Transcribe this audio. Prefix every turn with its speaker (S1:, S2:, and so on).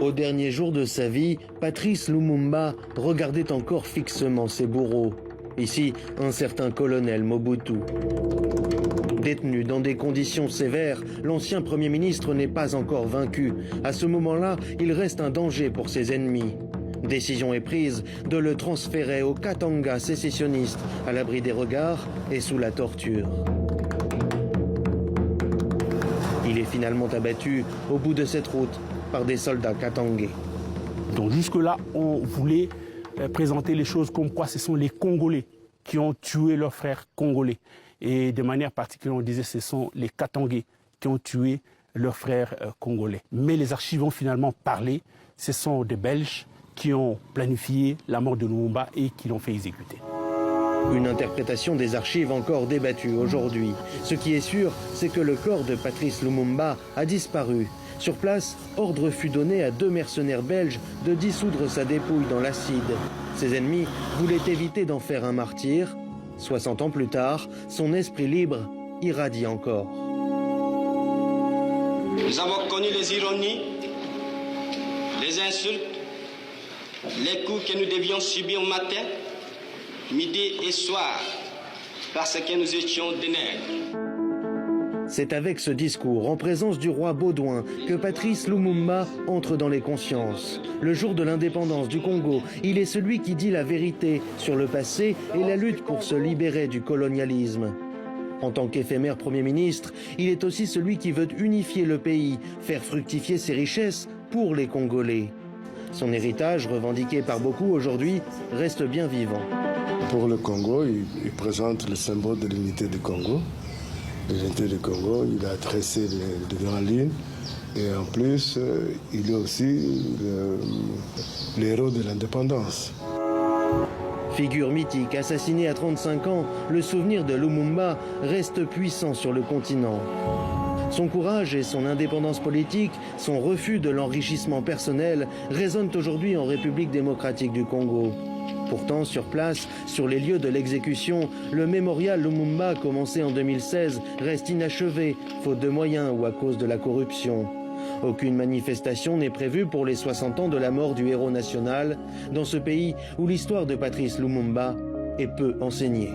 S1: Au dernier jour de sa vie, Patrice Lumumba regardait encore fixement ses bourreaux. Ici, un certain colonel Mobutu. Détenu dans des conditions sévères, l'ancien Premier ministre n'est pas encore vaincu. À ce moment-là, il reste un danger pour ses ennemis. Décision est prise de le transférer au Katanga sécessionniste, à l'abri des regards et sous la torture. Il est finalement abattu au bout de cette route par des soldats katangais.
S2: Donc jusque-là, on voulait présenter les choses comme quoi ce sont les Congolais qui ont tué leurs frères congolais. Et de manière particulière, on disait que ce sont les Katangais qui ont tué leurs frères congolais. Mais les archives ont finalement parlé. Ce sont des Belges qui ont planifié la mort de Lumumba et qui l'ont fait exécuter.
S1: Une interprétation des archives encore débattue aujourd'hui. Ce qui est sûr, c'est que le corps de Patrice Lumumba a disparu. Sur place, ordre fut donné à 2 mercenaires belges de dissoudre sa dépouille dans l'acide. Ses ennemis voulaient éviter d'en faire un martyr. 60 ans plus tard, son esprit libre irradie encore.
S3: Nous avons connu les ironies, les insultes, les coups que nous devions subir matin, midi et soir, parce que nous étions des nègres.
S1: C'est avec ce discours, en présence du roi Baudouin, que Patrice Lumumba entre dans les consciences. Le jour de l'indépendance du Congo, il est celui qui dit la vérité sur le passé et la lutte pour se libérer du colonialisme. En tant qu'éphémère Premier ministre, il est aussi celui qui veut unifier le pays, faire fructifier ses richesses pour les Congolais. Son héritage, revendiqué par beaucoup aujourd'hui, reste bien vivant.
S4: Pour le Congo, il présente le symbole de l'unité du Congo. L'unité du Congo, il a tracé de grandes lignes et en plus, il est aussi l'héros de l'indépendance.
S1: Figure mythique, assassiné à 35 ans, le souvenir de Lumumba reste puissant sur le continent. Son courage et son indépendance politique, son refus de l'enrichissement personnel résonnent aujourd'hui en République démocratique du Congo. Pourtant, sur place, sur les lieux de l'exécution, le mémorial Lumumba, commencé en 2016, reste inachevé, faute de moyens ou à cause de la corruption. Aucune manifestation n'est prévue pour les 60 ans de la mort du héros national, dans ce pays où l'histoire de Patrice Lumumba est peu enseignée.